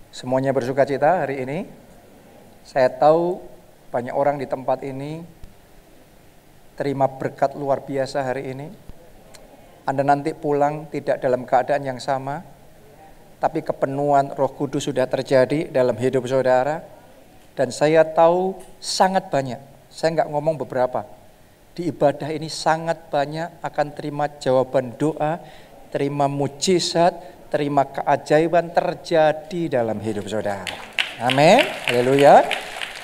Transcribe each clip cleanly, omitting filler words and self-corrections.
Semuanya bersuka cita hari ini. Saya tahu banyak orang di tempat ini terima berkat luar biasa hari ini. Anda nanti pulang tidak dalam keadaan yang sama, tapi kepenuhan Roh Kudus sudah terjadi dalam hidup saudara. Dan saya tahu sangat banyak, saya nggak ngomong beberapa, di ibadah ini sangat banyak akan terima jawaban doa, terima mujizat, terima keajaiban terjadi dalam hidup saudara. Amin, haleluya.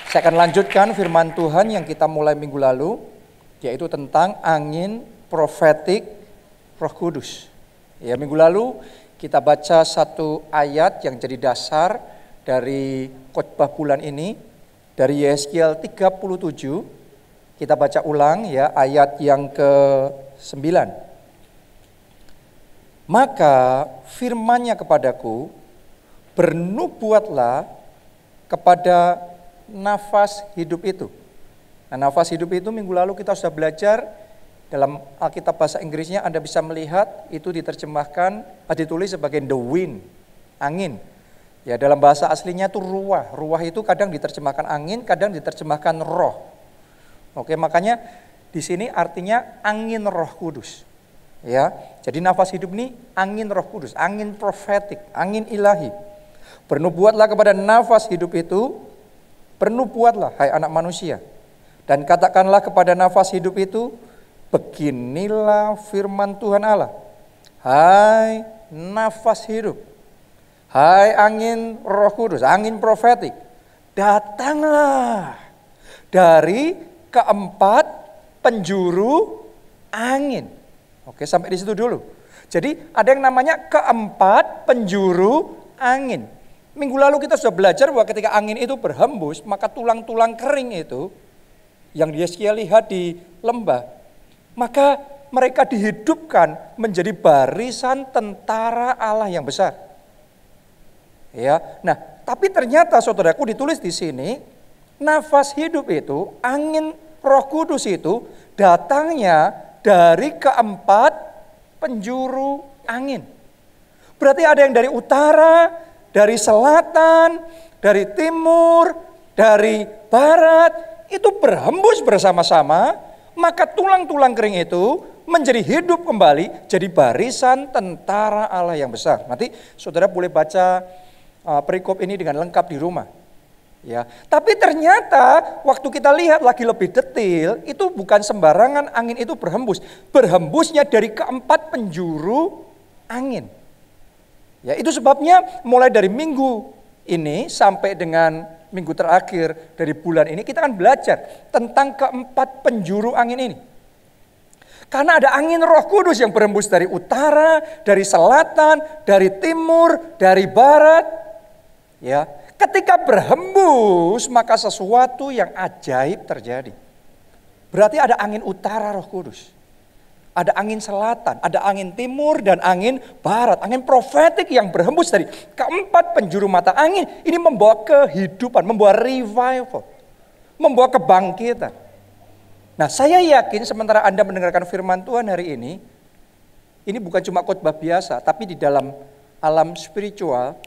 Saya akan lanjutkan firman Tuhan yang kita mulai minggu lalu, yaitu tentang angin profetik Roh Kudus. Ya, minggu lalu kita baca satu ayat yang jadi dasar dari khotbah bulan ini, dari Yeskiel 37. Kita baca ulang ya, ayat yang ke-9. Maka firman-Nya kepadaku, bernubuatlah kepada nafas hidup itu. Nah, nafas hidup itu minggu lalu kita sudah belajar dalam Alkitab bahasa Inggrisnya. Anda bisa melihat itu diterjemahkan, ditulis sebagai the wind, angin. Ya, dalam bahasa aslinya itu ruah. Ruah itu kadang diterjemahkan angin, kadang diterjemahkan roh. Oke, makanya di sini artinya angin Roh Kudus. Ya, jadi nafas hidup ini angin Roh Kudus, angin profetik, angin ilahi. Bernubuatlah kepada nafas hidup itu, bernubuatlah hai anak manusia, dan katakanlah kepada nafas hidup itu, beginilah firman Tuhan Allah. Hai nafas hidup, hai angin Roh Kudus, angin profetik, datanglah dari keempat penjuru angin. Oke, sampai di situ dulu. Jadi ada yang namanya keempat penjuru angin. Minggu lalu kita sudah belajar bahwa ketika angin itu berhembus, maka tulang-tulang kering itu yang Yeskiel lihat di lembah, maka mereka dihidupkan menjadi barisan tentara Allah yang besar. Ya, nah, tapi ternyata saudaraku ditulis di sini, nafas hidup itu, angin Roh Kudus itu datangnya dari keempat penjuru angin. Berarti ada yang dari utara, dari selatan, dari timur, dari barat, itu berhembus bersama-sama, maka tulang-tulang kering itu menjadi hidup kembali, jadi barisan tentara Allah yang besar. Nanti saudara boleh baca perikop ini dengan lengkap di rumah. Ya, tapi ternyata waktu kita lihat lagi lebih detail, itu bukan sembarangan angin itu berhembus. Berhembusnya dari keempat penjuru angin. Ya, itu sebabnya mulai dari minggu ini sampai dengan minggu terakhir dari bulan ini kita akan belajar tentang keempat penjuru angin ini. Karena ada angin Roh Kudus yang berhembus dari utara, dari selatan, dari timur, dari barat. Ya, ketika berhembus, maka sesuatu yang ajaib terjadi. Berarti ada angin utara Roh Kudus. Ada angin selatan, ada angin timur dan angin barat. Angin profetik yang berhembus dari keempat penjuru mata angin. Ini membawa kehidupan, membawa revival. Membawa kebangkitan. Nah, saya yakin sementara Anda mendengarkan firman Tuhan hari ini bukan cuma khotbah biasa, tapi di dalam alam spiritual,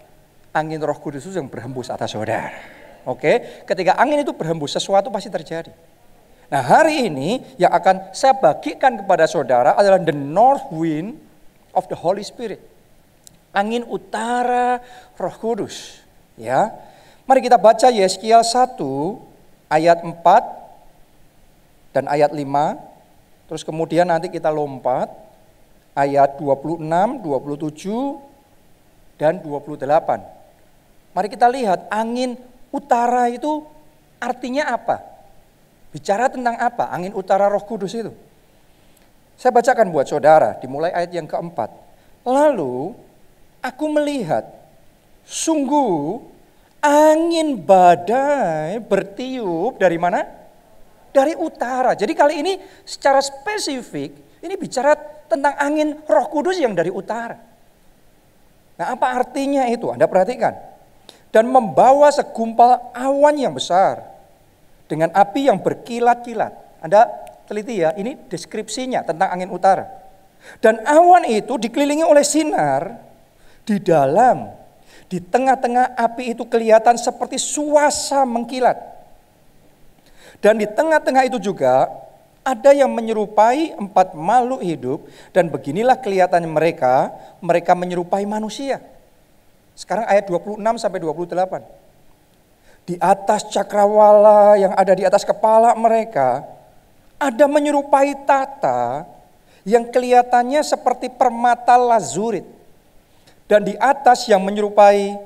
angin Roh Kudus itu yang berhembus atas saudara. Oke, ketika angin itu berhembus, sesuatu pasti terjadi. Nah, hari ini yang akan saya bagikan kepada saudara adalah the north wind of the Holy Spirit. Angin utara Roh Kudus. Ya, mari kita baca Yeskiel 1 ayat 4 dan ayat 5. Terus kemudian nanti kita lompat ayat 26, 27 dan 28. Mari kita lihat angin utara itu artinya apa? Bicara tentang apa? Angin utara Roh Kudus itu. Saya bacakan buat saudara, dimulai ayat yang keempat. Lalu aku melihat, sungguh angin badai bertiup dari mana? Dari utara. Jadi kali ini secara spesifik, ini bicara tentang angin Roh Kudus yang dari utara. Nah, apa artinya itu? Anda perhatikan. Dan membawa segumpal awan yang besar dengan api yang berkilat-kilat. Anda teliti ya, ini deskripsinya tentang angin utara. Dan awan itu dikelilingi oleh sinar di dalam Di tengah-tengah api itu kelihatan seperti suasa mengkilat. Dan di tengah-tengah itu juga ada yang menyerupai 4 makhluk hidup. Dan beginilah kelihatannya mereka. Mereka menyerupai manusia. Sekarang ayat 26 sampai 28. Di atas cakrawala yang ada di atas kepala mereka, ada menyerupai tata yang kelihatannya seperti permata lazurit. Dan di atas yang menyerupai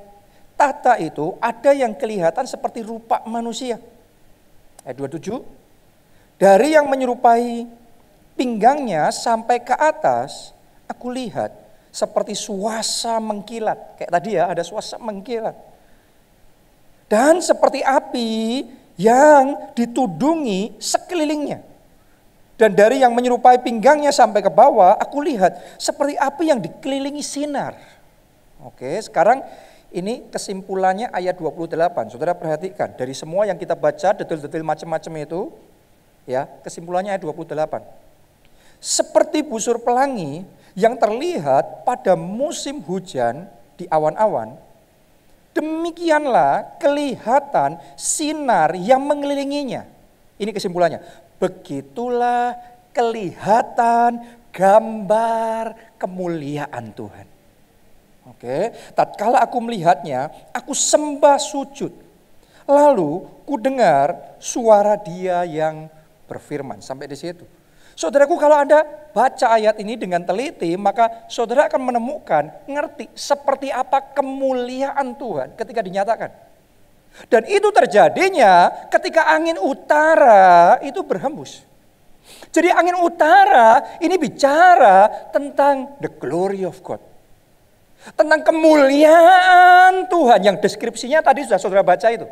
tata itu ada yang kelihatan seperti rupa manusia. Ayat 27. Dari yang menyerupai pinggangnya sampai ke atas, aku lihat seperti suasa mengkilat. Kayak tadi ya, ada suasa mengkilat. Dan seperti api yang ditudungi sekelilingnya. Dan dari yang menyerupai pinggangnya sampai ke bawah, aku lihat seperti api yang dikelilingi sinar. Oke, sekarang ini kesimpulannya ayat 28. Saudara perhatikan, dari semua yang kita baca, detail-detail macam-macam itu, ya, kesimpulannya ayat 28. Seperti busur pelangi yang terlihat pada musim hujan di awan-awan, demikianlah kelihatan sinar yang mengelilinginya. Ini kesimpulannya. Begitulah kelihatan gambar kemuliaan Tuhan. Oke, tatkala aku melihatnya, aku sembah sujud. Lalu ku dengar suara Dia yang berfirman. Sampai di situ. Saudaraku, kalau Anda baca ayat ini dengan teliti, maka saudara akan menemukan, ngerti seperti apa kemuliaan Tuhan ketika dinyatakan. Dan itu terjadinya ketika angin utara itu berhembus. Jadi angin utara ini bicara tentang the glory of God. Tentang kemuliaan Tuhan yang deskripsinya tadi sudah saudara baca itu.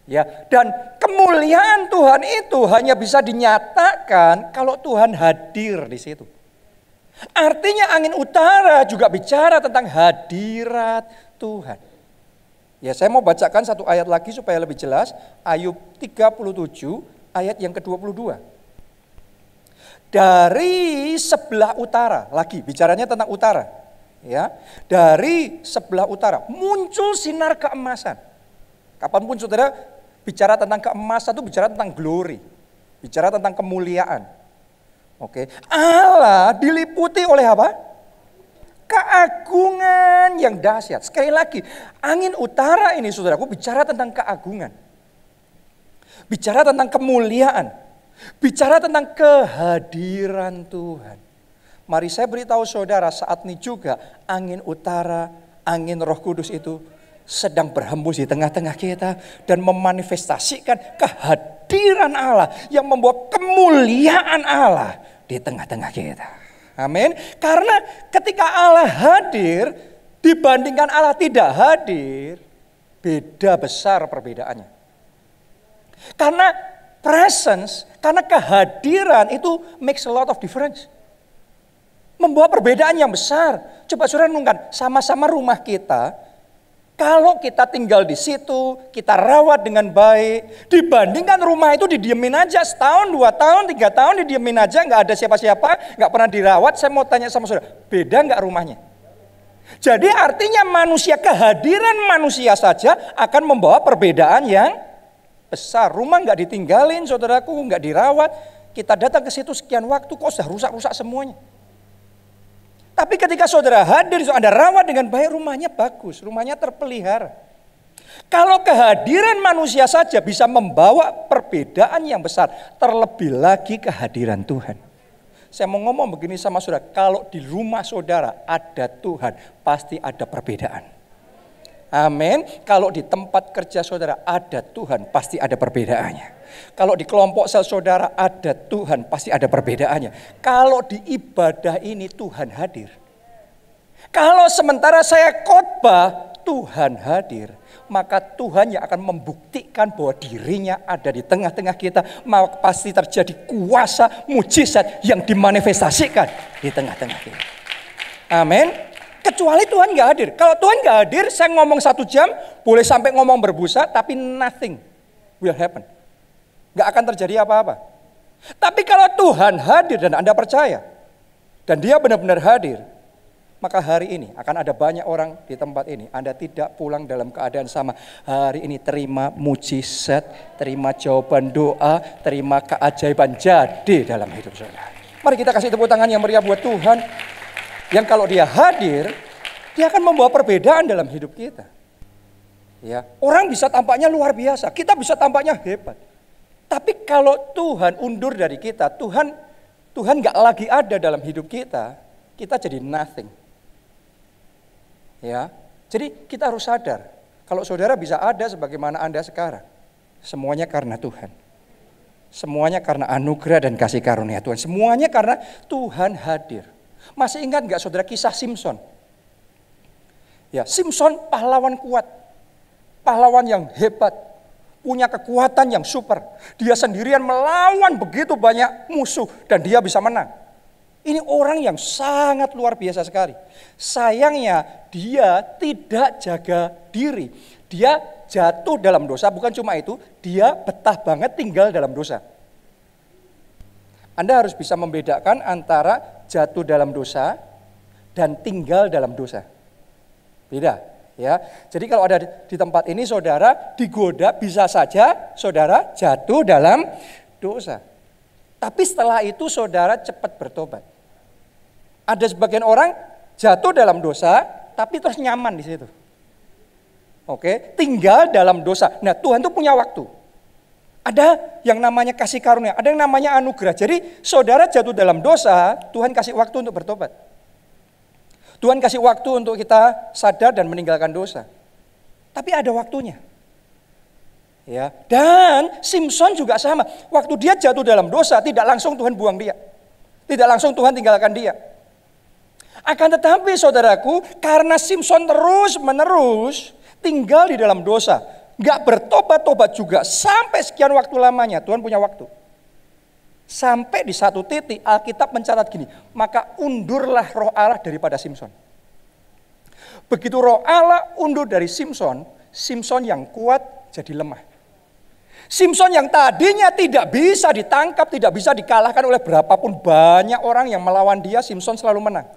Ya, dan kemuliaan Tuhan itu hanya bisa dinyatakan kalau Tuhan hadir di situ. Artinya angin utara juga bicara tentang hadirat Tuhan. Ya, saya mau bacakan satu ayat lagi supaya lebih jelas. Ayub 37 ayat yang ke-22. Dari sebelah utara, lagi bicaranya tentang utara. Ya, dari sebelah utara muncul sinar keemasan. Kapanpun saudara bicara tentang keemasan itu bicara tentang glory, bicara tentang kemuliaan. Oke, Allah diliputi oleh apa? Keagungan yang dahsyat. Sekali lagi, angin utara ini saudaraku bicara tentang keagungan, bicara tentang kemuliaan, bicara tentang kehadiran Tuhan. Mari saya beritahu saudara, saat ini juga angin utara, angin Roh Kudus itu sedang berhembus di tengah-tengah kita dan memanifestasikan kehadiran Allah yang membawa kemuliaan Allah di tengah-tengah kita. Amin. Karena ketika Allah hadir dibandingkan Allah tidak hadir, beda besar perbedaannya. Karena presence, karena kehadiran itu makes a lot of difference. Membawa perbedaan yang besar. Coba saudara renungkan, sama-sama rumah kita, kalau kita tinggal di situ, kita rawat dengan baik, dibandingkan rumah itu didiemin aja setahun, 2 tahun, 3 tahun didiemin aja, nggak ada siapa-siapa, nggak pernah dirawat. Saya mau tanya sama saudara, beda nggak rumahnya? Jadi artinya manusia, kehadiran manusia saja akan membawa perbedaan yang besar. Rumah nggak ditinggalin, saudaraku, nggak dirawat, kita datang ke situ sekian waktu, kok sudah rusak-rusak semuanya. Tapi ketika saudara hadir, Anda rawat dengan baik, rumahnya bagus, rumahnya terpelihara. Kalau kehadiran manusia saja bisa membawa perbedaan yang besar, terlebih lagi kehadiran Tuhan. Saya mau ngomong begini sama saudara, kalau di rumah saudara ada Tuhan, pasti ada perbedaan. Amin. Kalau di tempat kerja saudara ada Tuhan, pasti ada perbedaannya. Kalau di kelompok sel saudara ada Tuhan, pasti ada perbedaannya. Kalau di ibadah ini Tuhan hadir. Kalau sementara saya khotbah, Tuhan hadir. Maka Tuhan yang akan membuktikan bahwa dirinya ada di tengah-tengah kita. Maka pasti terjadi kuasa mujizat yang dimanifestasikan di tengah-tengah kita. Amin. Kecuali Tuhan gak hadir. Kalau Tuhan gak hadir, saya ngomong 1 jam, boleh sampai ngomong berbusa, tapi nothing will happen. Gak akan terjadi apa-apa. Tapi kalau Tuhan hadir dan Anda percaya, dan Dia benar-benar hadir, Maka hari ini akan ada banyak orang di tempat ini. Anda tidak pulang dalam keadaan sama. Hari ini terima mujizat, terima jawaban doa, terima keajaiban jadi dalam hidup saudara. Mari kita kasih tepuk tangan yang meriah buat Tuhan. Yang kalau dia hadir, dia akan membawa perbedaan dalam hidup kita. Ya, orang bisa tampaknya luar biasa, kita bisa tampaknya hebat. Tapi kalau Tuhan undur dari kita, Tuhan gak lagi ada dalam hidup kita jadi nothing. Ya, jadi kita harus sadar, kalau saudara bisa ada sebagaimana Anda sekarang, semuanya karena Tuhan. Semuanya karena anugerah dan kasih karunia Tuhan. Semuanya karena Tuhan hadir. Masih ingat gak saudara kisah Simpson? Ya, Simpson pahlawan kuat. Pahlawan yang hebat. Punya kekuatan yang super. Dia sendirian melawan begitu banyak musuh dan dia bisa menang. Ini orang yang sangat luar biasa sekali. Sayangnya dia tidak jaga diri. Dia jatuh dalam dosa, bukan cuma itu, dia betah banget tinggal dalam dosa. Anda harus bisa membedakan antara jatuh dalam dosa dan tinggal dalam dosa. Beda, ya. Jadi kalau ada di tempat ini saudara digoda, bisa saja saudara jatuh dalam dosa. Tapi setelah itu saudara cepat bertobat. Ada sebagian orang jatuh dalam dosa, tapi terus nyaman di situ. Oke, tinggal dalam dosa. Nah, Tuhan tuh punya waktu. Ada yang namanya kasih karunia, ada yang namanya anugerah. Jadi saudara jatuh dalam dosa, Tuhan kasih waktu untuk bertobat. Tuhan kasih waktu untuk kita sadar dan meninggalkan dosa. Tapi ada waktunya. Ya, dan Simpson juga sama. Waktu dia jatuh dalam dosa, tidak langsung Tuhan buang dia. Tidak langsung Tuhan tinggalkan dia. Akan tetapi saudaraku, karena Simpson terus-menerus tinggal di dalam dosa, gak bertobat-tobat juga sampai sekian waktu lamanya, Tuhan punya waktu. Sampai di satu titik Alkitab mencatat gini, maka undurlah roh Allah daripada Simpson. Begitu roh Allah undur dari Simpson, Simpson yang kuat jadi lemah. Simpson yang tadinya tidak bisa ditangkap, tidak bisa dikalahkan oleh berapapun banyak orang yang melawan dia, Simpson selalu menang.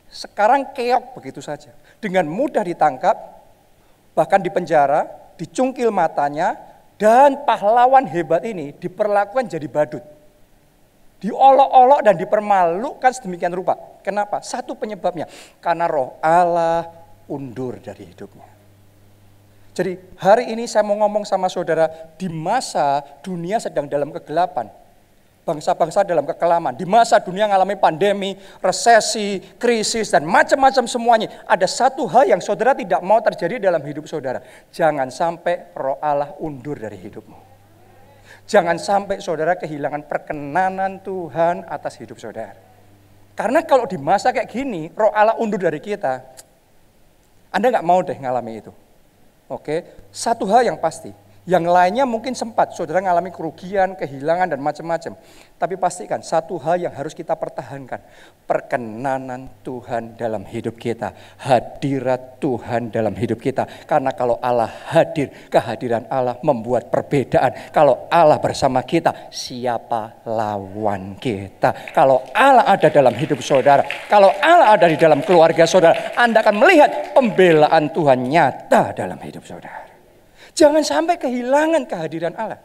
Sekarang keok begitu saja. Dengan mudah ditangkap, bahkan dipenjara, dicungkil matanya, dan pahlawan hebat ini diperlakukan jadi badut. Diolok-olok dan dipermalukan sedemikian rupa. Kenapa? Satu penyebabnya, karena roh Allah undur dari hidupnya. Jadi hari ini saya mau ngomong sama saudara, di masa dunia sedang dalam kegelapan. Bangsa-bangsa dalam kekelaman. Di masa dunia mengalami pandemi, resesi, krisis, dan macam-macam semuanya. Ada satu hal yang saudara tidak mau terjadi dalam hidup saudara. Jangan sampai roh Allah undur dari hidupmu. Jangan sampai saudara kehilangan perkenanan Tuhan atas hidup saudara. Karena kalau di masa kayak gini, roh Allah undur dari kita, Anda gak mau deh ngalami itu. Oke, satu hal yang pasti. Yang lainnya mungkin sempat saudara mengalami kerugian, kehilangan dan macam-macam. Tapi pastikan satu hal yang harus kita pertahankan. Perkenanan Tuhan dalam hidup kita. Hadirat Tuhan dalam hidup kita. Karena kalau Allah hadir, kehadiran Allah membuat perbedaan. Kalau Allah bersama kita, siapa lawan kita? Kalau Allah ada dalam hidup saudara, kalau Allah ada di dalam keluarga saudara, Anda akan melihat pembelaan Tuhan nyata dalam hidup saudara. Jangan sampai kehilangan kehadiran Allah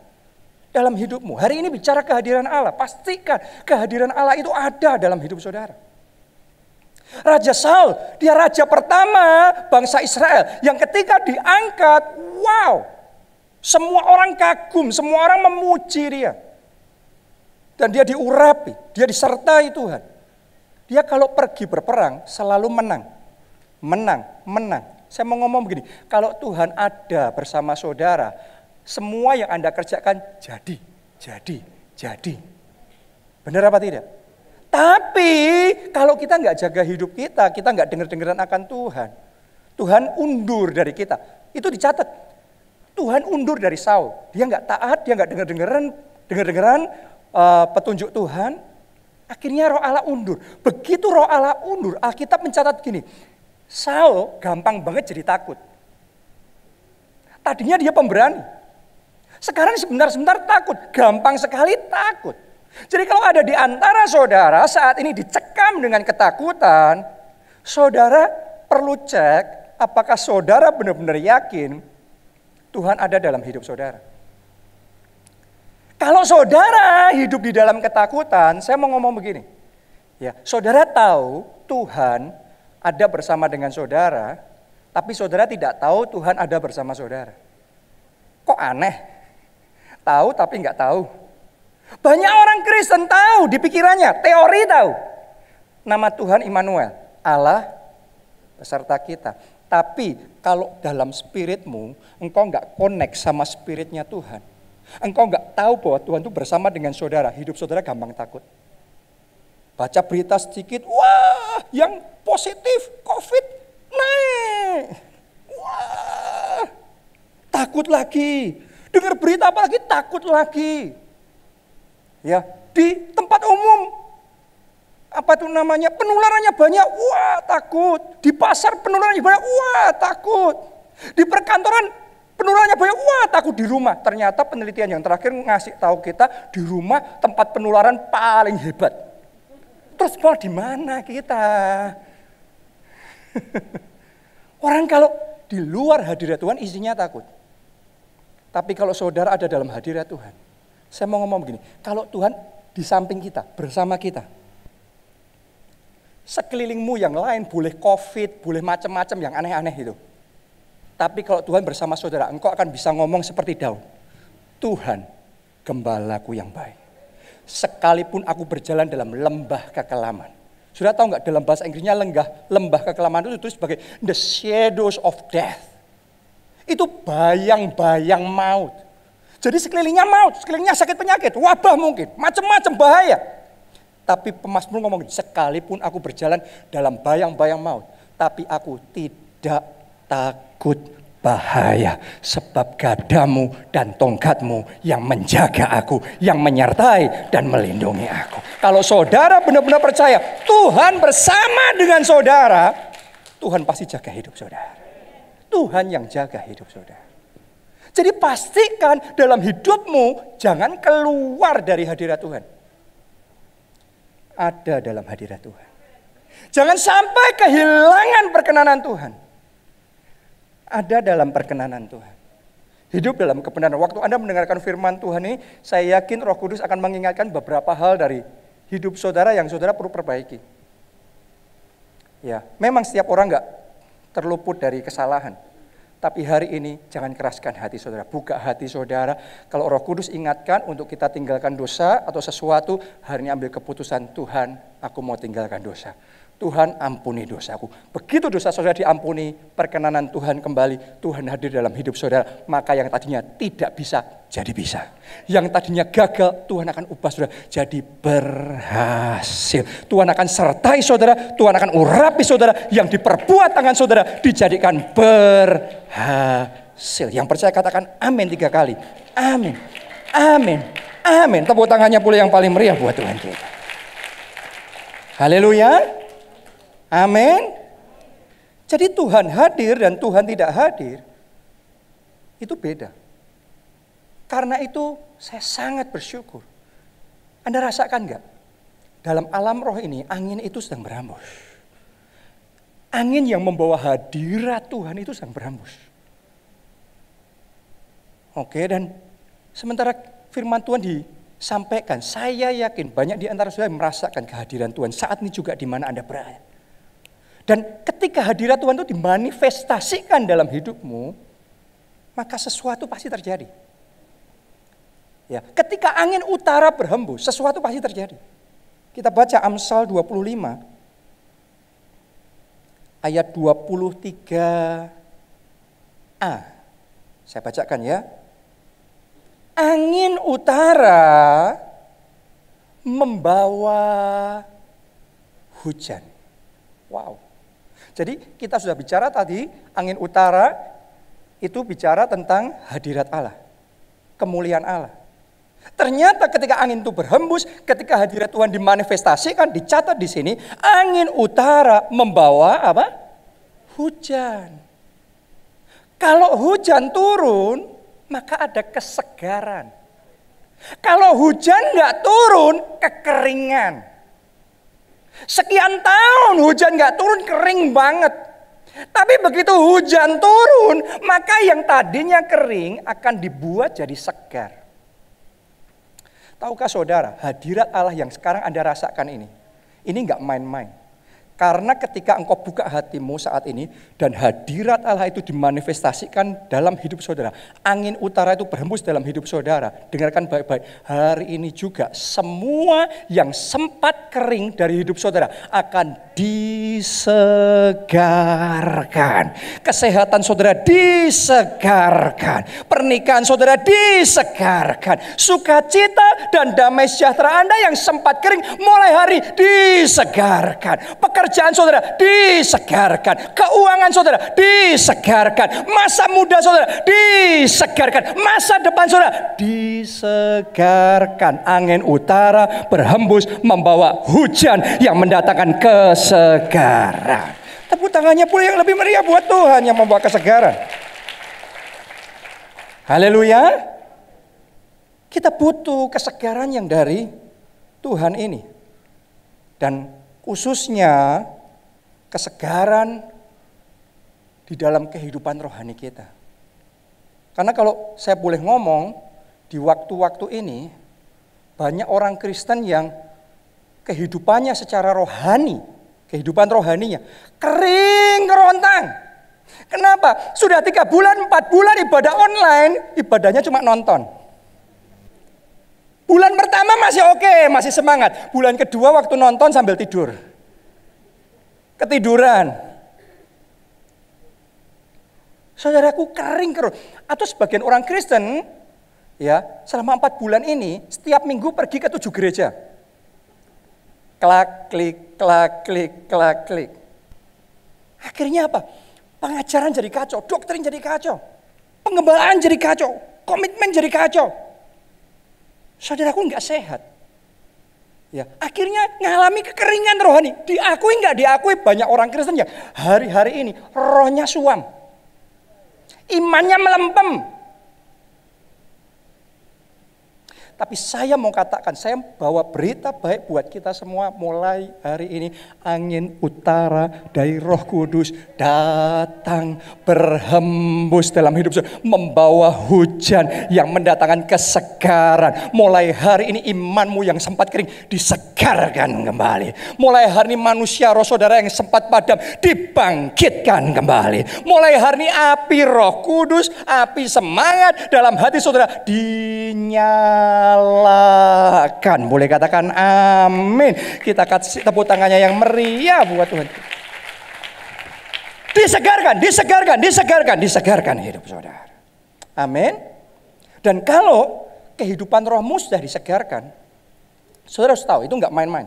dalam hidupmu. Hari ini bicara kehadiran Allah. Pastikan kehadiran Allah itu ada dalam hidup saudara. Raja Saul, dia raja pertama bangsa Israel. Yang ketika diangkat, wow. Semua orang kagum, semua orang memuji dia. Dan dia diurapi, dia disertai Tuhan. Dia kalau pergi berperang selalu menang. Menang. Saya mau ngomong begini, kalau Tuhan ada bersama saudara, semua yang Anda kerjakan jadi. Benar apa tidak? Tapi kalau kita nggak jaga hidup kita nggak dengar-dengaran akan Tuhan undur dari kita. Itu dicatat. Tuhan undur dari Saul. Dia nggak taat, dia nggak dengar-dengaran petunjuk Tuhan. Akhirnya roh Allah undur. Begitu roh Allah undur, Alkitab mencatat gini. Saul gampang banget jadi takut. Tadinya dia pemberani. Sekarang sebentar-sebentar takut. Gampang sekali takut. Jadi kalau ada di antara saudara saat ini dicekam dengan ketakutan, Saudara perlu cek apakah saudara benar-benar yakin Tuhan ada dalam hidup saudara. Kalau saudara hidup di dalam ketakutan, saya mau ngomong begini. Ya, saudara tahu Tuhan ada bersama dengan saudara, tapi saudara tidak tahu Tuhan ada bersama saudara. Kok aneh? Tahu tapi nggak tahu. Banyak orang Kristen tahu di pikirannya, teori tahu. Nama Tuhan Immanuel, Allah beserta kita. Tapi kalau dalam spiritmu, engkau nggak connect sama spiritnya Tuhan. Engkau nggak tahu bahwa Tuhan itu bersama dengan saudara. Hidup saudara gampang takut. Baca berita sedikit, wah yang positif COVID naik. Wah, takut lagi. Dengar berita apa lagi takut lagi. Ya, di tempat umum apa itu namanya penularannya banyak, wah takut. Di pasar penularannya banyak, wah takut. Di perkantoran penularannya banyak, wah takut. Di rumah ternyata penelitian yang terakhir ngasih tahu kita di rumah tempat penularan paling hebat. Terus mau di mana kita? Orang kalau di luar hadirat Tuhan isinya takut. Tapi kalau saudara ada dalam hadirat Tuhan, saya mau ngomong begini, kalau Tuhan di samping kita, bersama kita, sekelilingmu yang lain boleh COVID, boleh macam-macam yang aneh-aneh itu. Tapi kalau Tuhan bersama saudara, engkau akan bisa ngomong seperti Daud. Tuhan, gembalaku yang baik. Sekalipun aku berjalan dalam lembah kekelaman. Sudah tahu nggak dalam bahasa Inggrisnya lembah kekelaman itu ditulis sebagai the shadows of death. Itu bayang-bayang maut. Jadi sekelilingnya maut, sekelilingnya sakit penyakit, wabah mungkin, macam-macam bahaya. Tapi pemazmur ngomong, sekalipun aku berjalan dalam bayang-bayang maut, tapi aku tidak takut bahaya, sebab gadamu dan tongkatmu yang menjaga aku, yang menyertai dan melindungi aku. Kalau saudara benar-benar percaya Tuhan bersama dengan saudara, Tuhan pasti jaga hidup saudara. Tuhan yang jaga hidup saudara. Jadi pastikan dalam hidupmu jangan keluar dari hadirat Tuhan. Ada dalam hadirat Tuhan. Jangan sampai kehilangan perkenanan Tuhan. Ada dalam perkenanan Tuhan. Hidup dalam kebenaran. Waktu Anda mendengarkan firman Tuhan ini, saya yakin Roh Kudus akan mengingatkan beberapa hal dari hidup saudara yang saudara perlu perbaiki. Ya, memang setiap orang enggak terluput dari kesalahan. Tapi hari ini jangan keraskan hati saudara, buka hati saudara. Kalau Roh Kudus ingatkan untuk kita tinggalkan dosa atau sesuatu, hari ini ambil keputusan, Tuhan, aku mau tinggalkan dosa. Tuhan, ampuni dosaku. Begitu dosa saudara diampuni, perkenanan Tuhan kembali, Tuhan hadir dalam hidup saudara, maka yang tadinya tidak bisa jadi bisa. Yang tadinya gagal, Tuhan akan ubah saudara jadi berhasil. Tuhan akan sertai saudara, Tuhan akan urapi saudara, yang diperbuat tangan saudara dijadikan berhasil. Yang percaya katakan amin 3 kali. Amin, amin, amin. Tepuk tangannya pula yang paling meriah buat Tuhan kita. Haleluya. Amin. Jadi Tuhan hadir dan Tuhan tidak hadir, itu beda. Karena itu saya sangat bersyukur. Anda rasakan enggak? Dalam alam roh ini, angin itu sedang berhembus. Angin yang membawa hadirat Tuhan itu sedang berhembus. Oke, dan sementara firman Tuhan disampaikan, saya yakin banyak di antara saudara merasakan kehadiran Tuhan saat ini juga di mana Anda berada. Dan ketika hadirat Tuhan itu dimanifestasikan dalam hidupmu, maka sesuatu pasti terjadi. Ya, ketika angin utara berhembus, sesuatu pasti terjadi. Kita baca Amsal 25 ayat 23a. Saya bacakan ya. Angin utara membawa hujan. Wow. Jadi kita sudah bicara tadi, angin utara itu bicara tentang hadirat Allah, kemuliaan Allah. Ternyata ketika angin itu berhembus, ketika hadirat Tuhan dimanifestasikan, dicatat di sini, angin utara membawa apa? Hujan. Kalau hujan turun, maka ada kesegaran. Kalau hujan nggak turun, kekeringan. Sekian tahun hujan gak turun, kering banget. Tapi begitu hujan turun, maka yang tadinya kering akan dibuat jadi segar. Tahukah saudara, hadirat Allah yang sekarang Anda rasakan ini gak main-main. Karena ketika engkau buka hatimu saat ini dan hadirat Allah itu dimanifestasikan dalam hidup saudara. Angin utara itu berhembus dalam hidup saudara. Dengarkan baik-baik. Hari ini juga semua yang sempat kering dari hidup saudara akan disegarkan. Kesehatan saudara disegarkan. Pernikahan saudara disegarkan. Sukacita dan damai sejahtera Anda yang sempat kering mulai hari disegarkan. Pekerjaan saudara disegarkan. Keuangan saudara disegarkan. Masa muda saudara disegarkan. Masa depan saudara disegarkan. Angin utara berhembus membawa hujan yang mendatangkan kesegaran. Tepuk tangannya pula yang lebih meriah buat Tuhan yang membawa kesegaran. Haleluya. Kita butuh kesegaran yang dari Tuhan ini. Dan khususnya kesegaran di dalam kehidupan rohani kita. Karena kalau saya boleh ngomong, di waktu-waktu ini banyak orang Kristen yang kehidupannya secara rohani, kehidupan rohaninya kering kerontang. Kenapa? Sudah 3 bulan, 4 bulan ibadah online, ibadahnya cuma nonton. Bulan pertama masih oke, masih semangat. Bulan kedua waktu nonton sambil tidur. Ketiduran. Saudaraku kering kerut. Atau sebagian orang Kristen, ya selama 4 bulan ini, setiap minggu pergi ke 7 gereja. Klak, klik, klak, klik, klak, klik. Akhirnya apa? Pengajaran jadi kacau, doktrin jadi kacau. Pengembalaan jadi kacau, komitmen jadi kacau. Saudaraku nggak sehat. Ya, akhirnya ngalami kekeringan rohani. Diakui nggak diakui, banyak orang Kristen yang hari-hari ini rohnya suam. Imannya melempem. Tapi saya mau katakan, saya bawa berita baik buat kita semua mulai hari ini. Angin utara dari Roh Kudus datang berhembus dalam hidup saya. Membawa hujan yang mendatangkan kesegaran. Mulai hari ini imanmu yang sempat kering disegarkan kembali. Mulai hari ini manusia roh saudara yang sempat padam dibangkitkan kembali. Mulai hari ini api Roh Kudus, api semangat dalam hati saudara dinyalakan. Boleh katakan amin. Kita kasih tepuk tangannya yang meriah buat Tuhan. Disegarkan hidup saudara. Amin. Dan kalau kehidupan rohmu sudah disegarkan, saudara harus tahu itu nggak main-main.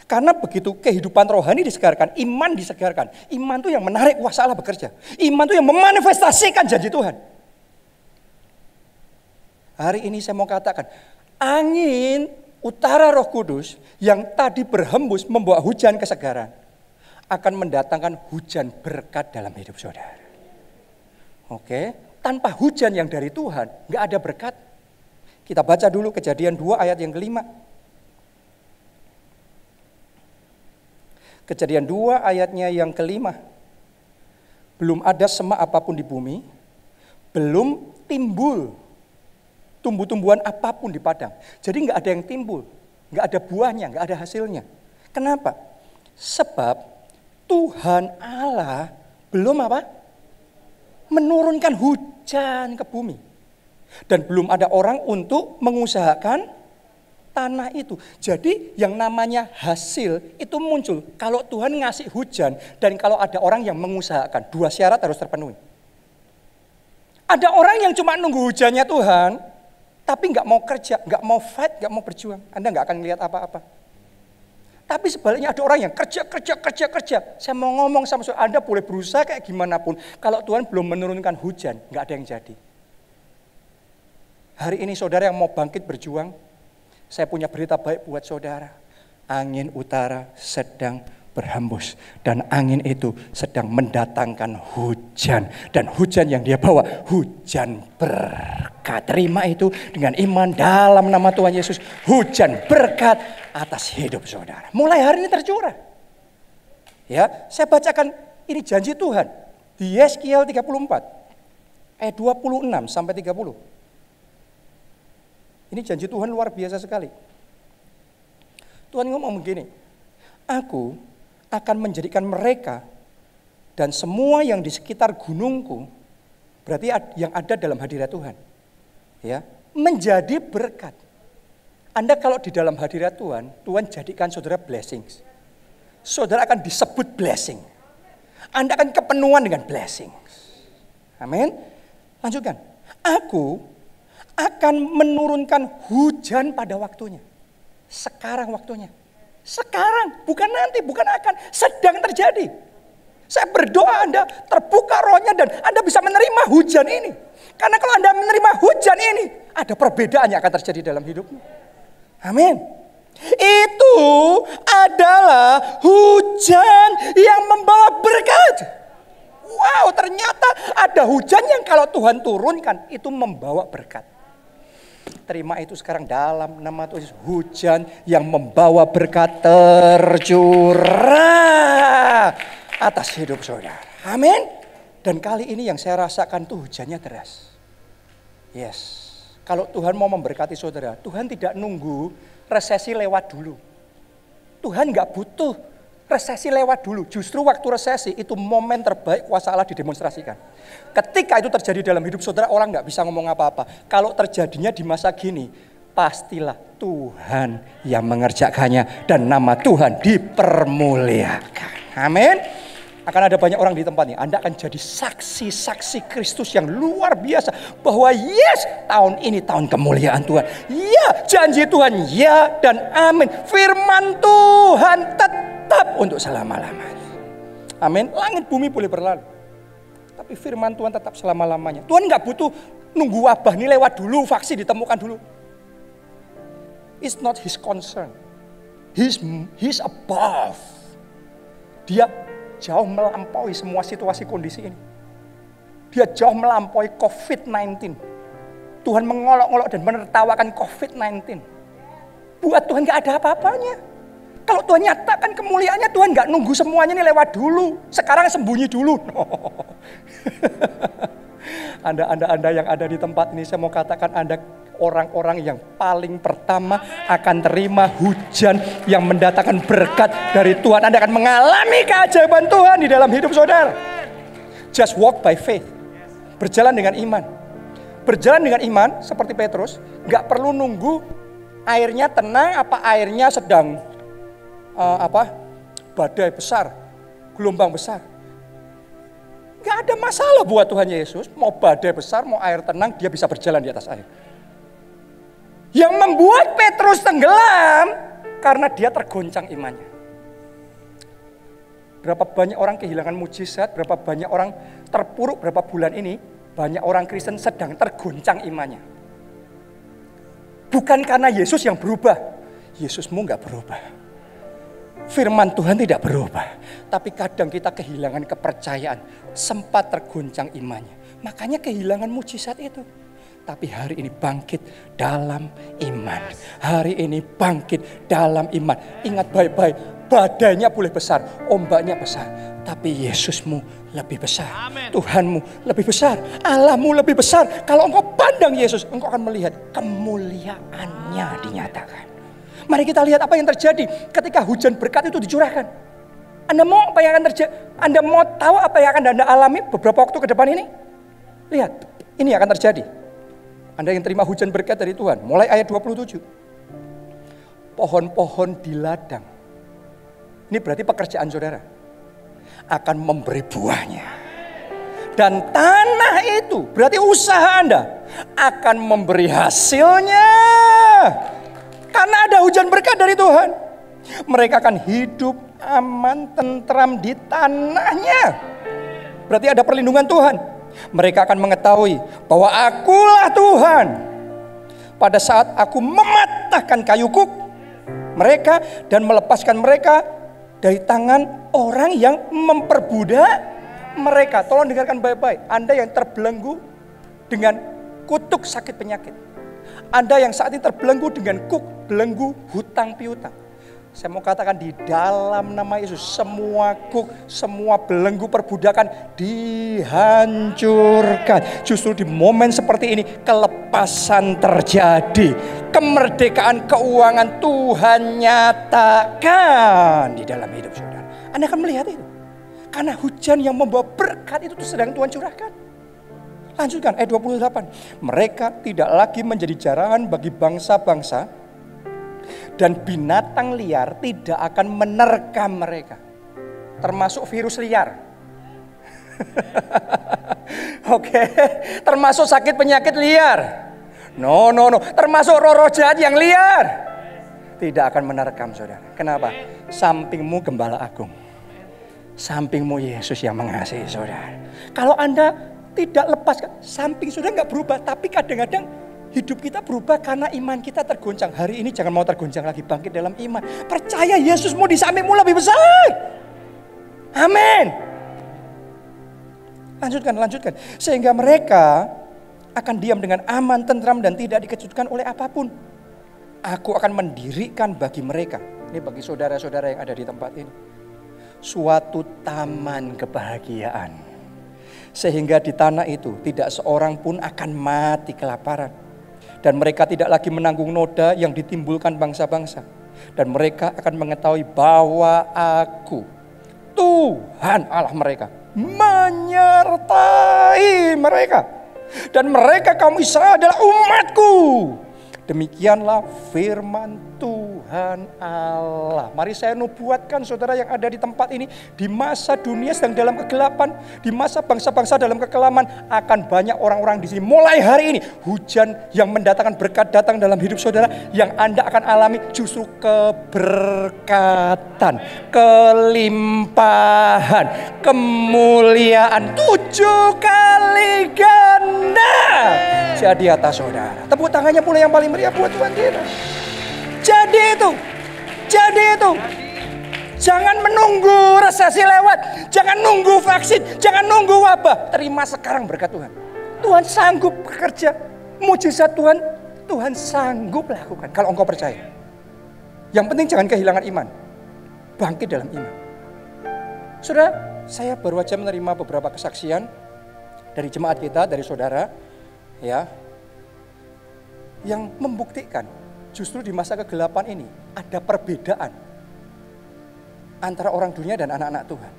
Karena begitu kehidupan rohani disegarkan, iman disegarkan. Iman itu yang menarik kuasa Allah bekerja. Iman itu yang memanifestasikan janji Tuhan. Hari ini saya mau katakan, angin utara Roh Kudus yang tadi berhembus membawa hujan kesegaran akan mendatangkan hujan berkat dalam hidup saudara. Oke, tanpa hujan yang dari Tuhan nggak ada berkat. Kita baca dulu Kejadian 2 ayat yang kelima. Kejadian 2 ayatnya yang kelima. Belum ada semak apapun di bumi, belum timbul tumbuh-tumbuhan apapun di padang. Jadi nggak ada yang timbul, nggak ada buahnya, nggak ada hasilnya. Kenapa? Sebab Tuhan Allah belum apa? Menurunkan hujan ke bumi. Dan belum ada orang untuk mengusahakan tanah itu. Jadi yang namanya hasil itu muncul kalau Tuhan ngasih hujan dan kalau ada orang yang mengusahakan. 2 syarat harus terpenuhi. Ada orang yang cuma nunggu hujannya Tuhan, tapi nggak mau kerja, nggak mau fight, nggak mau berjuang. Anda nggak akan lihat apa-apa. Tapi sebaliknya ada orang yang kerja. Saya mau ngomong sama saudara, Anda boleh berusaha kayak gimana pun. Kalau Tuhan belum menurunkan hujan, nggak ada yang jadi. Hari ini saudara yang mau bangkit berjuang, saya punya berita baik buat saudara. Angin utara sedang berhembus. Dan angin itu sedang mendatangkan hujan. Dan hujan yang dia bawa, hujan berkat. Terima itu dengan iman dalam nama Tuhan Yesus. Hujan berkat atas hidup saudara. Mulai hari ini tercurah. Ya, saya bacakan ini janji Tuhan di Yeskiel 34 ayat 26 sampai 30. Ini janji Tuhan luar biasa sekali. Tuhan ngomong begini, aku akan menjadikan mereka dan semua yang di sekitar gunungku, berarti yang ada dalam hadirat Tuhan, ya, menjadi berkat. Anda kalau di dalam hadirat Tuhan, Tuhan jadikan saudara blessings. Saudara akan disebut blessing. Anda akan kepenuhan dengan blessing. Amin. Lanjutkan. Aku akan menurunkan hujan pada waktunya. Sekarang waktunya. Sekarang, bukan nanti, bukan akan. Sedang terjadi. Saya berdoa Anda terbuka rohnya dan Anda bisa menerima hujan ini. Karena kalau Anda menerima hujan ini, ada perbedaan yang akan terjadi dalam hidupmu. Amin. Itu adalah hujan yang membawa berkat. Wow, ternyata ada hujan yang kalau Tuhan turunkan itu membawa berkat. Terima itu sekarang dalam nama Tuhan. Hujan yang membawa berkat tercurah atas hidup saudara. Amin. Dan kali ini yang saya rasakan tuh hujannya deras. Yes. Kalau Tuhan mau memberkati saudara, Tuhan tidak nunggu resesi lewat dulu. Tuhan nggak butuh resesi lewat dulu. Justru waktu resesi itu momen terbaik kuasa Allah didemonstrasikan. Ketika itu terjadi dalam hidup saudara, orang nggak bisa ngomong apa-apa. Kalau terjadinya di masa gini, pastilah Tuhan yang mengerjakannya dan nama Tuhan dipermuliakan. Amin. Akan ada banyak orang di tempat ini. Anda akan jadi saksi-saksi Kristus yang luar biasa. Bahwa yes, tahun ini tahun kemuliaan Tuhan. Ya, janji Tuhan. Ya dan amin. Firman Tuhan tetap untuk selama-lamanya. Amin. Langit bumi boleh berlalu. Tapi firman Tuhan tetap selama-lamanya. Tuhan gak butuh nunggu wabah ini lewat dulu. Vaksin ditemukan dulu. It's not his concern. He's above. Dia jauh melampaui semua situasi kondisi ini. Dia jauh melampaui COVID-19. Tuhan mengolok-olok dan menertawakan COVID-19. Buat Tuhan gak ada apa-apanya. Kalau Tuhan nyatakan kemuliaannya, Tuhan gak nunggu semuanya ini lewat dulu. Sekarang sembunyi dulu. No. Anda yang ada di tempat ini, saya mau katakan Anda orang-orang yang paling pertama akan terima hujan yang mendatangkan berkat dari Tuhan. Anda akan mengalami keajaiban Tuhan di dalam hidup saudara. Just walk by faith. Berjalan dengan iman. Berjalan dengan iman seperti Petrus, gak perlu nunggu airnya tenang apa airnya sedang badai besar, gelombang besar. Gak ada masalah buat Tuhan Yesus, mau badai besar, mau air tenang, dia bisa berjalan di atas air. Yang membuat Petrus tenggelam karena dia tergoncang imannya. Berapa banyak orang kehilangan mujizat, berapa banyak orang terpuruk berapa bulan ini, banyak orang Kristen sedang tergoncang imannya. Bukan karena Yesus yang berubah, Yesusmu gak berubah. Firman Tuhan tidak berubah, tapi kadang kita kehilangan kepercayaan, sempat tergoncang imannya. Makanya kehilangan mujizat itu. Tapi hari ini bangkit dalam iman. Hari ini bangkit dalam iman. Ingat baik-baik, badainya boleh besar, ombaknya besar. Tapi Yesusmu lebih besar. Amen. Tuhanmu lebih besar. Allahmu lebih besar. Kalau engkau pandang Yesus, engkau akan melihat kemuliaannya dinyatakan. Mari kita lihat apa yang terjadi ketika hujan berkat itu dicurahkan. Anda mau apa yang akan terjadi? Anda mau tahu apa yang akan Anda alami beberapa waktu ke depan ini? Lihat, ini akan terjadi. Anda yang terima hujan berkat dari Tuhan. Mulai ayat 27. Pohon-pohon di ladang. Ini berarti pekerjaan saudara. Akan memberi buahnya. Dan tanah itu berarti usaha Anda. Akan memberi hasilnya. Karena ada hujan berkat dari Tuhan. Mereka akan hidup aman, tentram di tanahnya. Berarti ada perlindungan Tuhan. Mereka akan mengetahui bahwa akulah Tuhan. Pada saat aku mematahkan kayu kuk mereka dan melepaskan mereka dari tangan orang yang memperbudak mereka. Tolong dengarkan baik-baik. Anda yang terbelenggu dengan kutuk sakit penyakit. Anda yang saat ini terbelenggu dengan kuk belenggu hutang piutang. Saya mau katakan di dalam nama Yesus semua guk, semua belenggu perbudakan dihancurkan. Justru di momen seperti ini kelepasan terjadi. Kemerdekaan keuangan Tuhan nyatakan di dalam hidup saudara. Anda akan melihat itu. Karena hujan yang membawa berkat itu sedang Tuhan curahkan. Lanjutkan ayat 28. Mereka tidak lagi menjadi jarahan bagi bangsa-bangsa. Dan binatang liar tidak akan menerkam mereka. Termasuk virus liar. Oke, termasuk sakit penyakit liar. No. Termasuk roh-roh jahat yang liar. Tidak akan menerkam saudara. Kenapa? Sampingmu gembala agung. Sampingmu Yesus yang mengasihi saudara. Kalau Anda tidak lepas, samping saudara nggak berubah. Tapi kadang-kadang hidup kita berubah karena iman kita tergoncang. Hari ini jangan mau tergoncang lagi, bangkit dalam iman. Percaya Yesusmu di sampingmu lebih besar. Amin. Lanjutkan. Sehingga mereka akan diam dengan aman, tentram dan tidak dikejutkan oleh apapun. Aku akan mendirikan bagi mereka, ini bagi saudara-saudara yang ada di tempat ini, suatu taman kebahagiaan. Sehingga di tanah itu tidak seorang pun akan mati kelaparan. Dan mereka tidak lagi menanggung noda yang ditimbulkan bangsa-bangsa. Dan mereka akan mengetahui bahwa aku, Tuhan Allah mereka, menyertai mereka. Dan mereka kaum Israel adalah umatku. Demikianlah firman Tuhan Allah. Mari saya nubuatkan saudara yang ada di tempat ini. Di masa dunia sedang dalam kegelapan, di masa bangsa-bangsa dalam kekelaman, akan banyak orang-orang di sini. Mulai hari ini hujan yang mendatangkan berkat datang dalam hidup saudara. Yang Anda akan alami justru keberkatan, kelimpahan, kemuliaan 7 kali ganda jadi atas saudara. Tepuk tangannya pula yang paling meriah buat Tuhan kita. Jadi itu. Jangan menunggu resesi lewat. Jangan nunggu vaksin. Jangan nunggu wabah. Terima sekarang berkat Tuhan. Tuhan sanggup bekerja. Mujizat Tuhan sanggup lakukan. Kalau engkau percaya. Yang penting jangan kehilangan iman. Bangkit dalam iman. Saudara, saya baru aja menerima beberapa kesaksian dari jemaat kita, dari saudara, ya, yang membuktikan justru di masa kegelapan ini ada perbedaan antara orang dunia dan anak-anak Tuhan.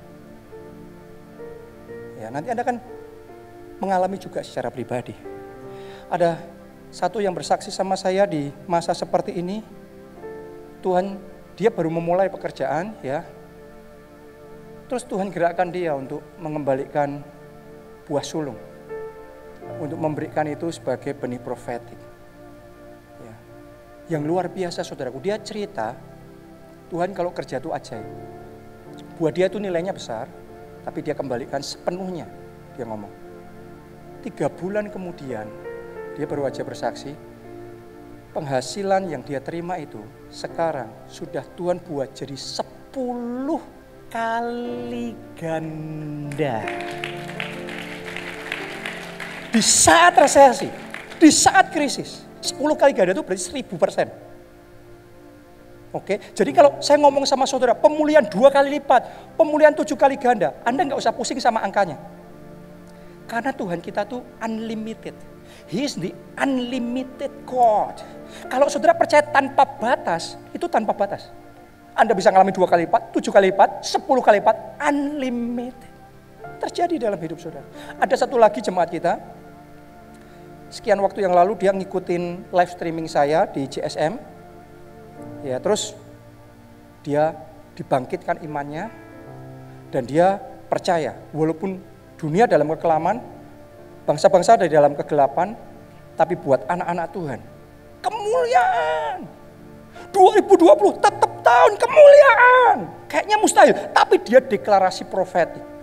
Ya, nanti Anda kan mengalami juga secara pribadi. Ada satu yang bersaksi sama saya di masa seperti ini. Tuhan, dia baru memulai pekerjaan, ya. Terus Tuhan gerakkan dia untuk mengembalikan buah sulung. Untuk memberikan itu sebagai benih profetik. Ya. Yang luar biasa saudaraku, dia cerita, Tuhan kalau kerja itu ajaib. Buat dia itu nilainya besar, tapi dia kembalikan sepenuhnya, dia ngomong. 3 bulan kemudian, dia baru aja bersaksi, penghasilan yang dia terima itu sekarang sudah Tuhan buat jadi 10 kali ganda. Di saat resesi, di saat krisis, 10 kali ganda itu berarti 1000%. Oke, jadi kalau saya ngomong sama saudara, pemulihan 2 kali lipat, pemulihan 7 kali ganda, Anda nggak usah pusing sama angkanya. Karena Tuhan kita tuh unlimited. He is the unlimited God. Kalau saudara percaya tanpa batas, itu tanpa batas. Anda bisa ngalami 2 kali lipat, 7 kali lipat, 10 kali lipat, unlimited. Terjadi dalam hidup saudara. Ada satu lagi jemaat kita, sekian waktu yang lalu dia ngikutin live streaming saya di JSM. Ya, terus dia dibangkitkan imannya dan dia percaya walaupun dunia dalam kekelaman, bangsa-bangsa ada di dalam kegelapan, tapi buat anak-anak Tuhan kemuliaan. 2020 tetap tahun kemuliaan. Kayaknya mustahil, tapi dia deklarasi profetik.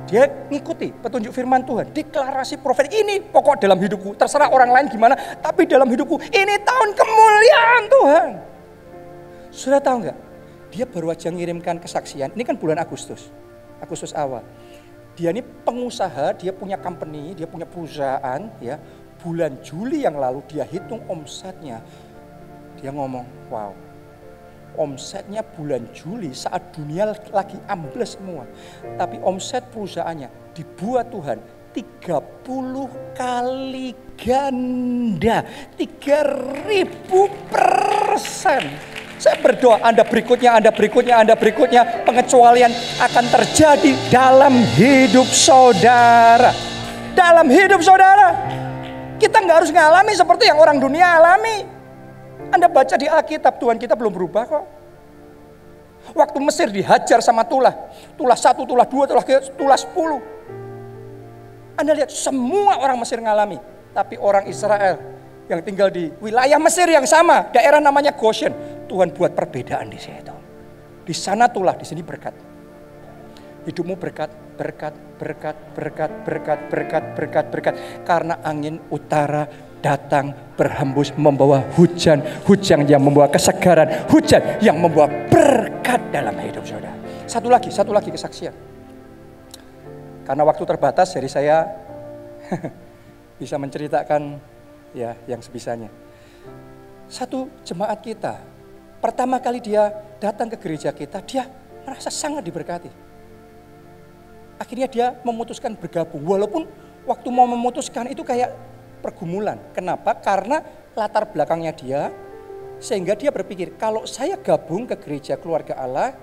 Dia ngikuti petunjuk firman Tuhan, deklarasi profetik. Ini pokok dalam hidupku, terserah orang lain gimana, tapi dalam hidupku ini tahun kemuliaan Tuhan. Sudah tahu nggak? Dia baru aja ngirimkan kesaksian. Ini kan bulan Agustus awal. Dia ini pengusaha, dia punya company, dia punya perusahaan. Ya, bulan Juli yang lalu dia hitung omsetnya. Dia ngomong, wow, omsetnya bulan Juli saat dunia lagi ambles semua. Tapi omset perusahaannya dibuat Tuhan 30 kali ganda, 3000%. Saya berdoa Anda berikutnya, pengecualian akan terjadi dalam hidup saudara. Dalam hidup saudara. Kita nggak harus ngalami seperti yang orang dunia alami. Anda baca di Alkitab, Tuhan kita belum berubah kok. Waktu Mesir dihajar sama tulah 1, tulah 2, tulah 10. Anda lihat semua orang Mesir ngalami. Tapi orang Israel yang tinggal di wilayah Mesir yang sama, daerah namanya Goshen, Tuhan buat perbedaan di situ. Di sana tulah, di sini berkat. Hidupmu berkat. Karena angin utara datang berhembus membawa hujan yang membawa kesegaran, hujan yang membawa berkat dalam hidup saudara. Satu lagi kesaksian. Karena waktu terbatas, jadi saya bisa menceritakan ya yang sebisanya. Satu jemaat kita, pertama kali dia datang ke gereja kita, dia merasa sangat diberkati. Akhirnya dia memutuskan bergabung, walaupun waktu mau memutuskan itu kayak pergumulan. Kenapa? Karena latar belakangnya dia, sehingga dia berpikir, kalau saya gabung ke gereja keluarga Allah,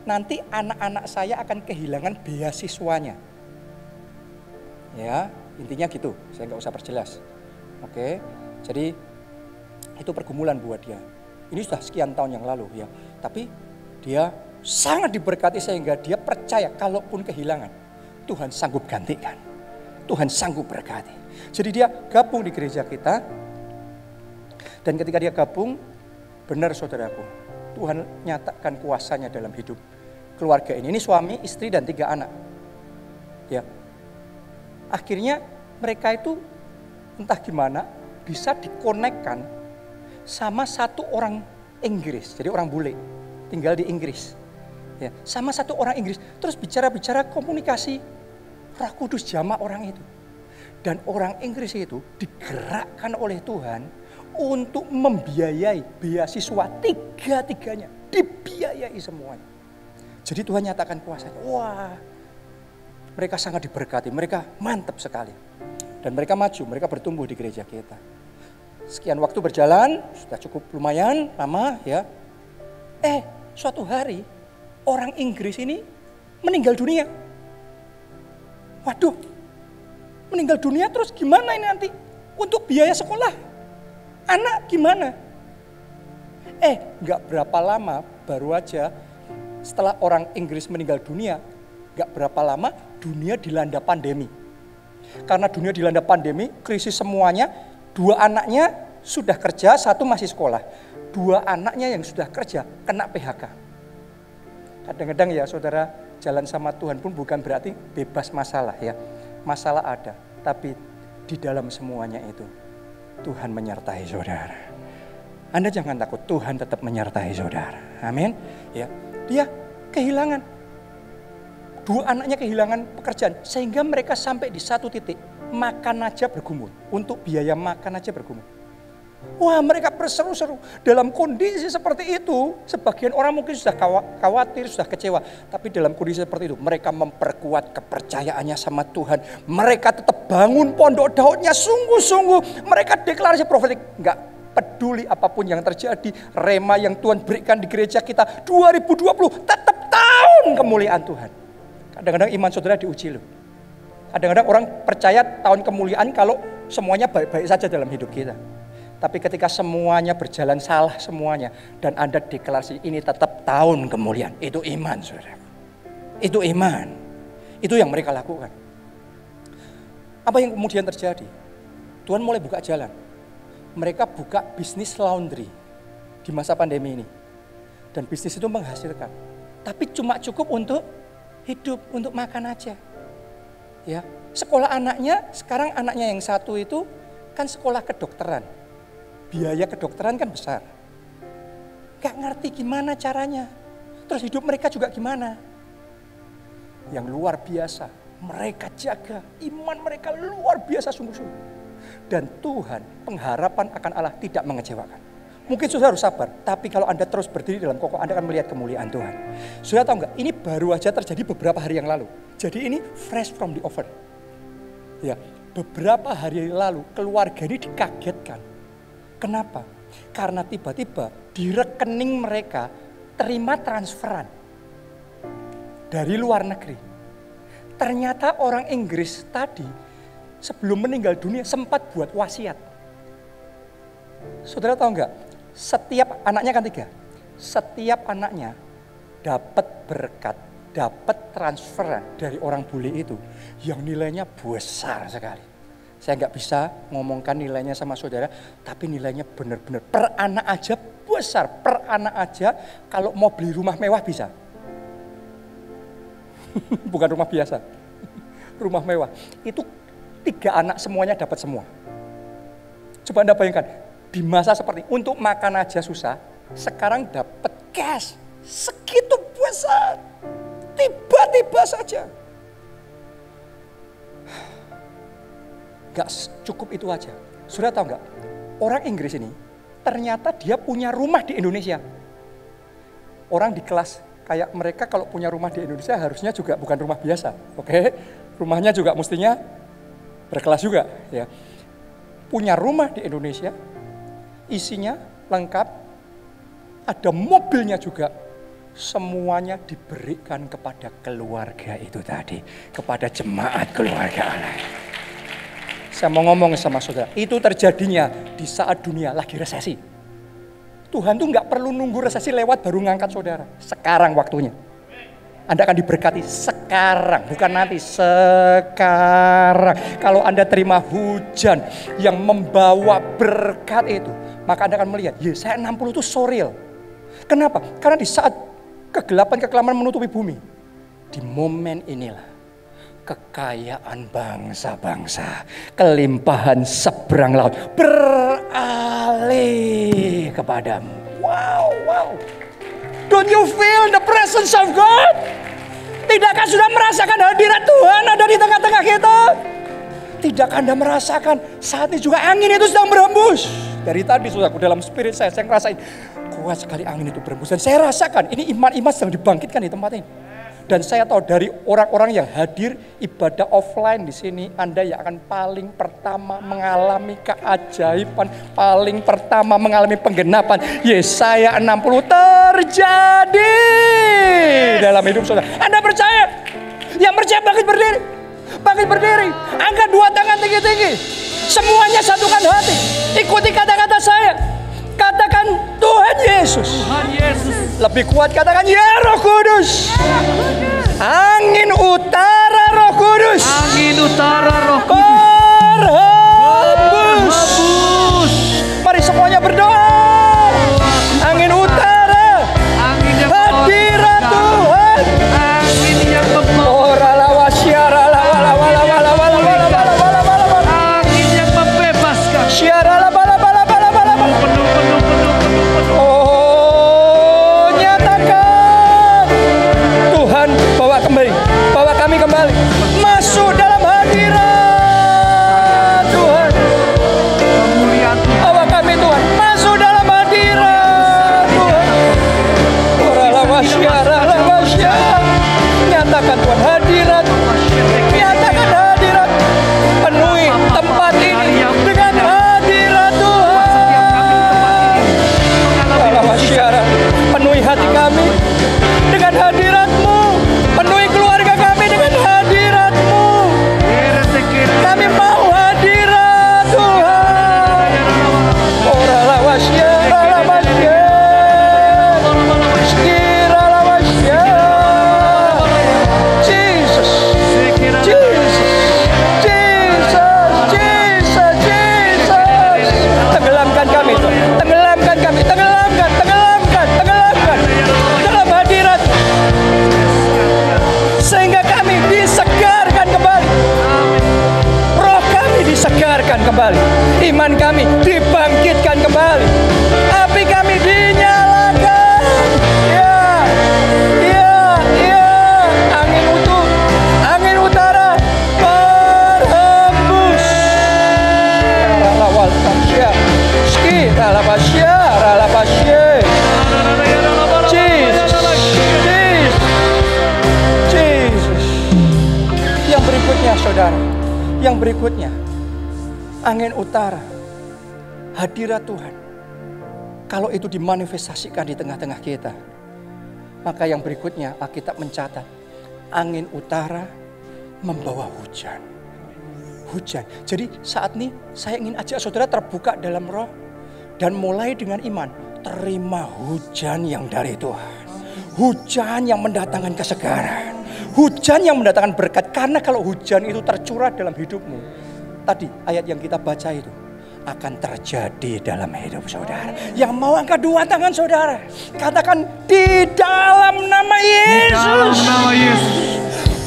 nanti anak-anak saya akan kehilangan beasiswanya. Ya, intinya gitu, saya nggak usah perjelas. Oke, jadi itu pergumulan buat dia. Ini sudah sekian tahun yang lalu ya, tapi dia sangat diberkati sehingga dia percaya kalaupun kehilangan, Tuhan sanggup gantikan. Tuhan sanggup berkati. Jadi dia gabung di gereja kita. Dan ketika dia gabung, benar saudaraku, Tuhan nyatakan kuasanya dalam hidup keluarga ini. Ini suami, istri, dan 3 anak. Ya. Akhirnya mereka itu entah gimana bisa dikonekkan sama satu orang Inggris. Jadi orang bule, tinggal di Inggris. Ya, sama satu orang Inggris. Terus bicara-bicara komunikasi, Roh Kudus jamah orang itu. Dan orang Inggris itu digerakkan oleh Tuhan untuk membiayai beasiswa 3-tiganya. Dibiayai semuanya. Jadi Tuhan nyatakan kuasanya. Wah, mereka sangat diberkati. Mereka mantap sekali. Dan mereka maju, mereka bertumbuh di gereja kita. Sekian waktu berjalan, sudah cukup lumayan lama ya. Suatu hari orang Inggris ini meninggal dunia. Waduh, meninggal dunia terus gimana ini nanti? Untuk biaya sekolah anak gimana? Gak berapa lama baru aja setelah orang Inggris meninggal dunia, gak berapa lama dunia dilanda pandemi. Karena dunia dilanda pandemi, krisis semuanya, 2 anaknya sudah kerja, 1 masih sekolah. 2 anaknya yang sudah kerja kena PHK. Kadang-kadang ya saudara, jalan sama Tuhan pun bukan berarti bebas masalah ya. Masalah ada, tapi di dalam semuanya itu Tuhan menyertai saudara. Anda jangan takut, Tuhan tetap menyertai saudara. Amin. Ya, dia kehilangan 2 anaknya kehilangan pekerjaan sehingga mereka sampai di satu titik makan aja bergumul. Untuk biaya makan aja bergumul. Wah, mereka berseru-seru. Dalam kondisi seperti itu, sebagian orang mungkin sudah khawatir, sudah kecewa. Tapi dalam kondisi seperti itu, mereka memperkuat kepercayaannya sama Tuhan. Mereka tetap bangun pondok Daudnya sungguh-sungguh. Mereka deklarasi profetik. Enggak peduli apapun yang terjadi. Rema yang Tuhan berikan di gereja kita 2020 tetap tahun kemuliaan Tuhan. Kadang-kadang iman saudara diuji loh. Kadang-kadang orang percaya tahun kemuliaan kalau semuanya baik-baik saja dalam hidup kita. Tapi ketika semuanya berjalan salah semuanya dan Anda deklarasi ini tetap tahun kemuliaan, itu iman saudara. Itu iman. Itu yang mereka lakukan. Apa yang kemudian terjadi? Tuhan mulai buka jalan. Mereka buka bisnis laundry di masa pandemi ini. Dan bisnis itu menghasilkan. Tapi cuma cukup untuk hidup, untuk makan aja. Ya, sekolah anaknya, sekarang anaknya yang 1 itu kan sekolah kedokteran. Biaya kedokteran kan besar. Gak ngerti gimana caranya. Terus hidup mereka juga gimana. Yang luar biasa, mereka jaga. Iman mereka luar biasa sungguh-sungguh. Dan Tuhan, pengharapan akan Allah tidak mengecewakan. Mungkin saudara harus sabar, tapi kalau Anda terus berdiri dalam kokoh, Anda akan melihat kemuliaan Tuhan. Saudara tahu nggak? Ini baru aja terjadi beberapa hari yang lalu. Jadi ini fresh from the oven. Ya, beberapa hari lalu keluarga ini dikagetkan. Kenapa? Karena tiba-tiba di rekening mereka terima transferan dari luar negeri. Ternyata orang Inggris tadi sebelum meninggal dunia sempat buat wasiat. Saudara tahu nggak? Setiap anaknya kan 3. Setiap anaknya dapat berkat, dapat transferan dari orang bule itu yang nilainya besar sekali. Saya nggak bisa ngomongkan nilainya sama saudara, tapi nilainya benar-benar per anak aja besar. Per anak aja kalau mau beli rumah mewah bisa. Bukan rumah biasa, rumah mewah. Itu 3 anak semuanya dapat semua. Coba Anda bayangkan, di masa seperti untuk makan aja susah, sekarang dapat cash segitu besar. Tiba-tiba saja. Gak cukup itu aja. Sudah tahu nggak? Orang Inggris ini ternyata dia punya rumah di Indonesia. Orang di kelas kayak mereka kalau punya rumah di Indonesia harusnya juga bukan rumah biasa, oke? Rumahnya juga mestinya berkelas juga, ya. Punya rumah di Indonesia, isinya lengkap, ada mobilnya juga, semuanya diberikan kepada keluarga itu tadi, kepada jemaat keluarga Allah. Saya mau ngomong sama saudara, itu terjadinya di saat dunia lagi resesi. Tuhan tuh nggak perlu nunggu resesi lewat baru ngangkat saudara. Sekarang waktunya. Anda akan diberkati sekarang, bukan nanti, sekarang. Kalau Anda terima hujan yang membawa berkat itu, maka Anda akan melihat, Yesaya 60 itu so real. Kenapa? Karena di saat kegelapan-kekelaman menutupi bumi, di momen inilah kekayaan bangsa-bangsa, kelimpahan seberang laut beralih kepadamu. Wow, wow. Don't you feel the presence of God? Tidakkah sudah merasakan hadirat Tuhan ada di tengah-tengah kita? Tidakkah Anda merasakan saat ini juga angin itu sedang berhembus? Dari tadi saudaraku dalam spirit saya ngerasain kuat sekali angin itu berhembus. Dan saya rasakan ini iman-iman sedang dibangkitkan di tempat ini. Dan saya tahu dari orang-orang yang hadir ibadah offline di sini, Anda yang akan paling pertama mengalami keajaiban, paling pertama mengalami penggenapan Yesaya 60 terjadi dalam hidup saudara. Anda percaya? Yang percaya bangkit berdiri. Bangkit berdiri. Angkat 2 tangan tinggi-tinggi. Semuanya satukan hati. Ikuti kata-kata saya. Katakan Tuhan Yesus. Tuhan Yesus. Lebih kuat katakan ya Roh Kudus. Angin utara Roh Kudus. Angin utara Roh Kudus. Berhembus. Mari semuanya berdoa. Angin utara. Angin yang hadirat Tuhan. Angin yang membawa. Angin yang membebaskan. Oh, nyatakan Tuhan bawa kami kembali masuk dalam hadirat Tuhan. Bawa kami Tuhan masuk dalam hadirat Tuhan. Nyatakan Tuhan hadirat. Nyatakan hadirat. Penuhi tempat ini dengan hadirat Tuhan. Penuhi hati kami dengan hadirat-Mu. Penuhi keluarga kami dengan hadirat-Mu. Kami mau hadirat Tuhan. Jesus. Tenggelamkan kami Tuhan. Tenggelamkan kami. Tenggelamkan dalam hadirat. Sehingga kami disegarkan kembali. Roh kami disegarkan kembali. Iman kami dibangkitkan kembali. Api kami dinyalakan. Ya. Angin utara berhembus. Yang berikutnya, angin utara, hadirat Tuhan. Kalau itu dimanifestasikan di tengah-tengah kita, maka yang berikutnya Alkitab mencatat, angin utara membawa hujan. Hujan. Jadi saat ini saya ingin ajak saudara terbuka dalam roh dan mulai dengan iman. Terima hujan yang dari Tuhan. Hujan yang mendatangkan kesegaran. Hujan yang mendatangkan berkat. Karena kalau hujan itu tercurah dalam hidupmu, tadi ayat yang kita baca itu akan terjadi dalam hidup saudara. Yang mau angkat dua tangan saudara, katakan di dalam nama Yesus. Di dalam nama Yesus.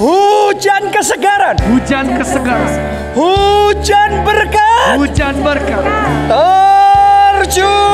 Hujan kesegaran. Hujan kesegaran. Hujan berkat. Hujan berkat. Terjun